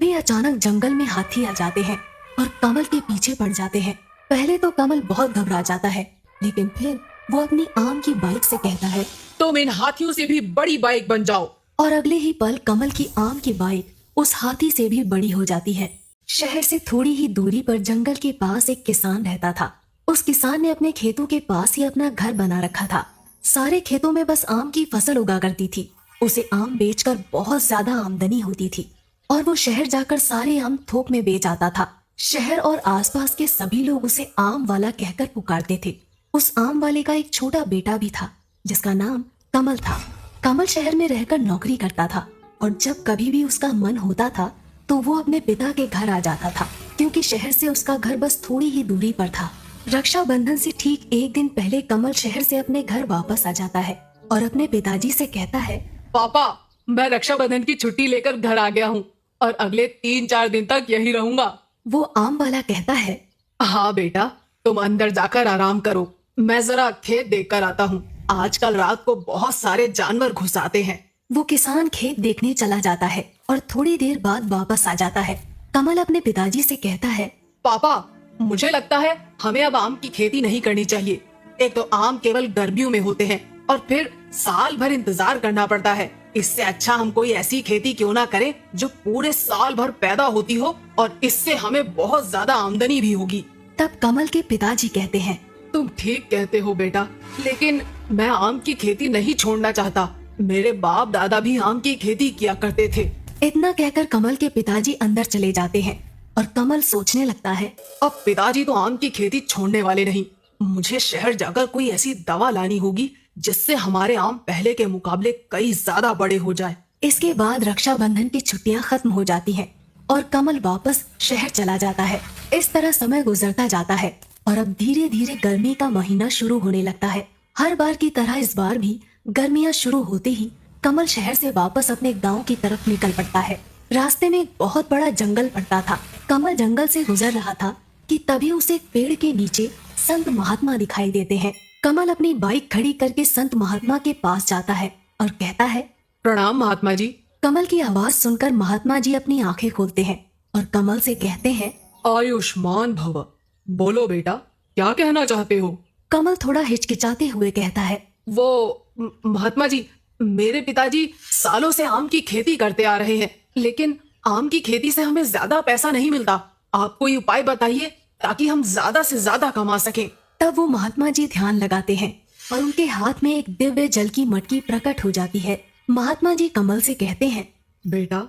तभी अचानक जंगल में हाथी आ जाते हैं और कमल के पीछे पड़ जाते हैं। पहले तो कमल बहुत घबरा जाता है, लेकिन फिर वो अपनी आम की बाइक से कहता है, तुम इन हाथियों से भी बड़ी बाइक बन जाओ। और अगले ही पल कमल की आम की बाइक उस हाथी से भी बड़ी हो जाती है। शहर से थोड़ी ही दूरी पर जंगल के पास एक किसान रहता था। उस किसान ने अपने खेतों के पास ही अपना घर बना रखा था। सारे खेतों में बस आम की फसल उगा करती थी। उसे आम बेचकर बहुत ज्यादा आमदनी होती थी और वो शहर जाकर सारे आम थोक में बेच आता था। शहर और आसपास के सभी लोग उसे आम वाला कहकर पुकारते थे। उस आम वाले का एक छोटा बेटा भी था जिसका नाम कमल था। कमल शहर में रहकर नौकरी करता था और जब कभी भी उसका मन होता था तो वो अपने पिता के घर आ जाता था, क्योंकि शहर से उसका घर बस थोड़ी ही दूरी पर था। रक्षाबंधन से ठीक एक दिन पहले कमल शहर से अपने घर वापस आ जाता है और अपने पिताजी से कहता है, पापा, मैं रक्षाबंधन की छुट्टी लेकर घर आ गया हूँ और अगले 3-4 दिन तक यही रहूंगा। वो आम वाला कहता है, हाँ बेटा, तुम अंदर जाकर आराम करो, मैं जरा खेत देख कर आता हूँ। आजकल रात को बहुत सारे जानवर घुस आते हैं। वो किसान खेत देखने चला जाता है और थोड़ी देर बाद वापस आ जाता है। कमल अपने पिताजी से कहता है, पापा, मुझे लगता है हमें अब आम की खेती नहीं करनी चाहिए। एक तो आम केवल गर्मियों में होते हैं और फिर साल भर इंतजार करना पड़ता है। इससे अच्छा हम कोई ऐसी खेती क्यों ना करें जो पूरे साल भर पैदा होती हो और इससे हमें बहुत ज्यादा आमदनी भी होगी। तब कमल के पिताजी कहते हैं, तुम ठीक कहते हो बेटा, लेकिन मैं आम की खेती नहीं छोड़ना चाहता। मेरे बाप दादा भी आम की खेती किया करते थे। इतना कहकर कमल के पिताजी अंदर चले जाते हैं और कमल सोचने लगता है, अब पिताजी तो आम की खेती छोड़ने वाले नहीं। मुझे शहर जाकर कोई ऐसी दवा लानी होगी जिससे हमारे आम पहले के मुकाबले कई ज्यादा बड़े हो जाए। इसके बाद रक्षाबंधन की छुट्टियां खत्म हो जाती हैं और कमल वापस शहर चला जाता है। इस तरह समय गुजरता जाता है और अब धीरे धीरे गर्मी का महीना शुरू होने लगता है। हर बार की तरह इस बार भी गर्मियां शुरू होते ही कमल शहर से वापस अपने गांव की तरफ निकल पड़ता है। रास्ते में एक बहुत बड़ा जंगल पड़ता था। कमल जंगल से गुजर रहा था कि तभी उसे एक पेड़ के नीचे संत महात्मा दिखाई देते हैं। कमल अपनी बाइक खड़ी करके संत महात्मा के पास जाता है और कहता है, प्रणाम महात्मा जी। कमल की आवाज सुनकर महात्मा जी अपनी आंखें खोलते हैं और कमल से कहते हैं, आयुष्मान भव। बोलो बेटा, क्या कहना चाहते हो? कमल थोड़ा हिचकिचाते हुए कहता है, महात्मा जी, मेरे पिताजी सालों से आम की खेती करते आ रहे हैं, लेकिन आम की खेती से हमें ज्यादा पैसा नहीं मिलता। आप कोई उपाय बताइए ताकि हम ज्यादा से ज्यादा कमा सकें। तब वो महात्मा जी ध्यान लगाते हैं और उनके हाथ में एक दिव्य जल की मटकी प्रकट हो जाती है। महात्मा जी कमल से कहते हैं, बेटा,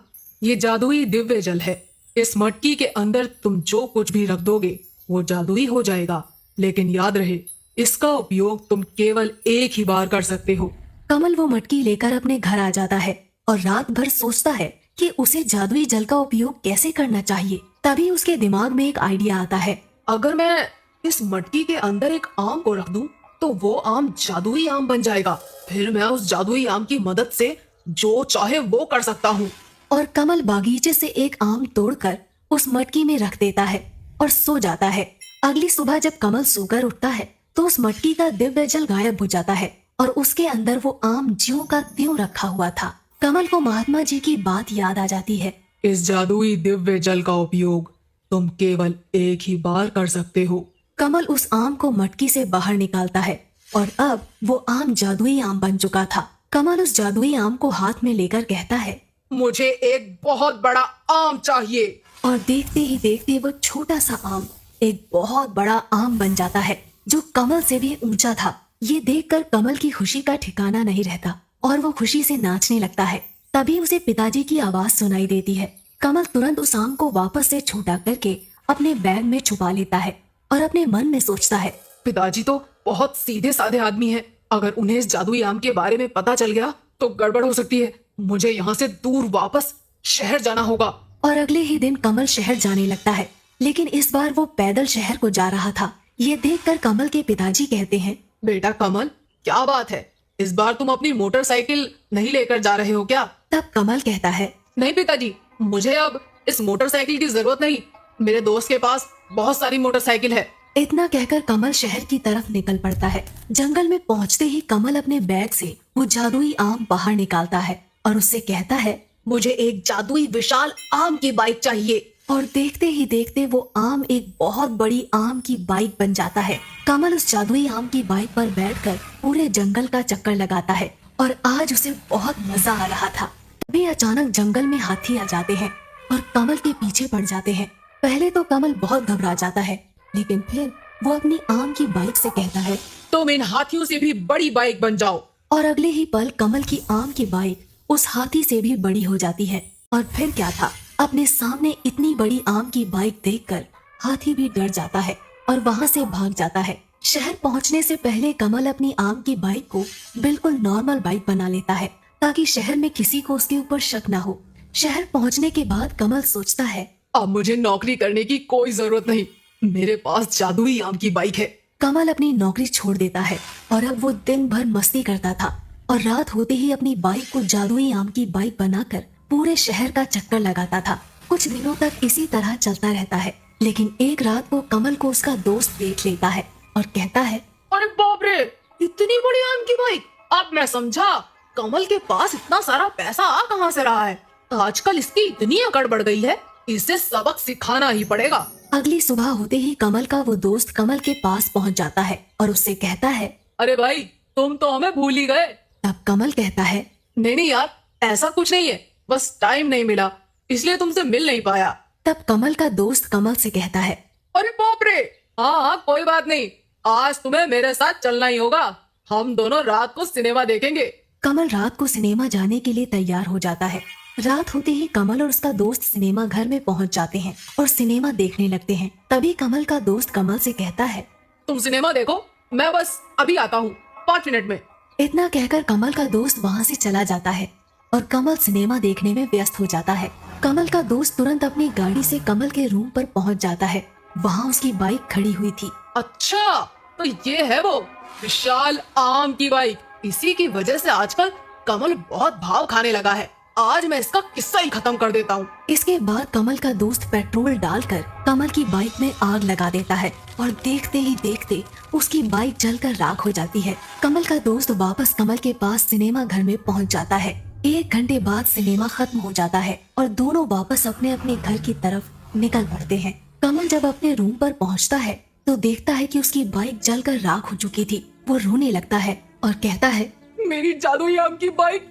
ये जादुई दिव्य जल है। इस मटकी के अंदर तुम जो कुछ भी रख दोगे वो जादुई हो जाएगा, लेकिन याद रहे, इसका उपयोग तुम केवल एक ही बार कर सकते हो। कमल वो मटकी लेकर अपने घर आ जाता है और रात भर सोचता है कि उसे जादुई जल का उपयोग कैसे करना चाहिए। तभी उसके दिमाग में एक आइडिया आता है, अगर मैं इस मटकी के अंदर एक आम को रख दूं तो वो आम जादुई आम बन जाएगा। फिर मैं उस जादुई आम की मदद से जो चाहे वो कर सकता हूँ। और कमल बागीचे से एक आम तोड़कर उस मटकी में रख देता है और सो जाता है। अगली सुबह जब कमल सोकर उठता है तो उस मटकी का दिव्य जल गायब हो जाता है और उसके अंदर वो आम ज्यों का त्यों रखा हुआ था। कमल को महात्मा जी की बात याद आ जाती है, इस जादुई दिव्य जल का उपयोग तुम केवल एक ही बार कर सकते हो। कमल उस आम को मटकी से बाहर निकालता है और अब वो आम जादुई आम बन चुका था। कमल उस जादुई आम को हाथ में लेकर कहता है, मुझे एक बहुत बड़ा आम चाहिए। और देखते ही देखते वो छोटा सा आम एक बहुत बड़ा आम बन जाता है जो कमल से भी ऊंचा था। ये देखकर कमल की खुशी का ठिकाना नहीं रहता और वो खुशी से नाचने लगता है। तभी उसे पिताजी की आवाज सुनाई देती है। कमल तुरंत उस आम को वापस से छोटा करके अपने बैग में छुपा लेता है और अपने मन में सोचता है, पिताजी तो बहुत सीधे साधे आदमी हैं। अगर उन्हें इस जादुई आम के बारे में पता चल गया तो गड़बड़ हो सकती है। मुझे यहाँ से दूर वापस शहर जाना होगा। और अगले ही दिन कमल शहर जाने लगता है, लेकिन इस बार वो पैदल शहर को जा रहा था। ये देखकर कमल के पिताजी कहते हैं, बेटा कमल, क्या बात है, इस बार तुम अपनी मोटरसाइकिल नहीं लेकर जा रहे हो क्या? तब कमल कहता है, नहीं पिताजी, मुझे अब इस मोटरसाइकिल की जरूरत नहीं। मेरे दोस्त के पास बहुत सारी मोटरसाइकिल है। इतना कहकर कमल शहर की तरफ निकल पड़ता है। जंगल में पहुंचते ही कमल अपने बैग से वो जादुई आम बाहर निकालता है और उससे कहता है, मुझे एक जादुई विशाल आम की बाइक चाहिए। और देखते ही देखते वो आम एक बहुत बड़ी आम की बाइक बन जाता है। कमल उस जादुई आम की बाइक पर बैठकर पूरे जंगल का चक्कर लगाता है और आज उसे बहुत मजा आ रहा था। तभी अचानक जंगल में हाथी आ जाते हैं और कमल के पीछे पड़ जाते हैं। पहले तो कमल बहुत घबरा जाता है, लेकिन फिर वो अपनी आम की बाइक से कहता है, तुम इन हाथियों से भी बड़ी बाइक बन जाओ। और अगले ही पल कमल की आम की बाइक उस हाथी से भी बड़ी हो जाती है। और फिर क्या था, अपने सामने इतनी बड़ी आम की बाइक देखकर हाथी भी डर जाता है और वहाँ से भाग जाता है। शहर पहुँचने से पहले कमल अपनी आम की बाइक को बिल्कुल नॉर्मल बाइक बना लेता है ताकि शहर में किसी को उसके ऊपर शक ना हो। शहर पहुँचने के बाद कमल सोचता है, अब मुझे नौकरी करने की कोई जरूरत नहीं, मेरे पास जादुई आम की बाइक है। कमल अपनी नौकरी छोड़ देता है और अब वो दिन भर मस्ती करता था और रात होते ही अपनी बाइक को जादुई आम की बाइक बनाकर पूरे शहर का चक्कर लगाता था। कुछ दिनों तक इसी तरह चलता रहता है, लेकिन एक रात को कमल को उसका दोस्त देख लेता है और कहता है, अरे बाप रे, इतनी बड़ी आम की बाइक! अब मैं समझा कमल के पास इतना सारा पैसा आ कहाँ से रहा है। आजकल इसकी इतनी अकड़ बढ़ गई है, इसे सबक सिखाना ही पड़ेगा। अगली सुबह होते ही कमल का वो दोस्त कमल के पास पहुंच जाता है और उससे कहता है, अरे भाई, तुम तो हमें भूल ही गए। तब कमल कहता है, नहीं नहीं यार, ऐसा कुछ नहीं है, बस टाइम नहीं मिला इसलिए तुमसे मिल नहीं पाया। तब कमल का दोस्त कमल से कहता है, अरे बाप रे, हाँ कोई बात नहीं, आज तुम्हें मेरे साथ चलना ही होगा। हम दोनों रात को सिनेमा देखेंगे। कमल रात को सिनेमा जाने के लिए तैयार हो जाता है। रात होते ही कमल और उसका दोस्त सिनेमा घर में पहुंच जाते हैं और सिनेमा देखने लगते हैं। तभी कमल का दोस्त कमल से कहता है, तुम सिनेमा देखो, मैं बस अभी आता हूँ 5 मिनट में। इतना कहकर कमल का दोस्त वहाँ से चला जाता है और कमल सिनेमा देखने में व्यस्त हो जाता है। कमल का दोस्त तुरंत अपनी गाड़ी से कमल के रूम पर पहुँच जाता है। वहाँ उसकी बाइक खड़ी हुई थी। अच्छा, तो ये है वो विशाल आम की बाइक। इसी की वजह से आजकल कमल बहुत भाव खाने लगा है। आज मैं इसका किस्सा ही खत्म कर देता हूँ। इसके बाद कमल का दोस्त पेट्रोल डालकर कमल की बाइक में आग लगा देता है और देखते ही देखते उसकी बाइक जलकर राख हो जाती है। कमल का दोस्त वापस कमल के पास सिनेमा घर में पहुँच जाता है। 1 घंटे बाद सिनेमा खत्म हो जाता है और दोनों वापस अपने अपने घर की तरफ निकल पड़ते हैं। कमल जब अपने रूम पर पहुँचता है तो देखता है कि उसकी बाइक जलकर राख हो चुकी थी। वो रोने लगता है और कहता है, मेरी जादुई आम की बाइक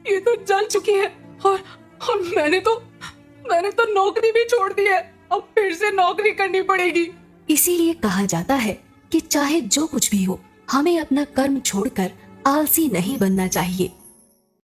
ये तो जल चुकी है और मैंने तो नौकरी भी छोड़ दी है। अब फिर से नौकरी करनी पड़ेगी। इसीलिए कहा जाता है कि चाहे जो कुछ भी हो, हमें अपना कर्म छोड़कर आलसी नहीं बनना चाहिए।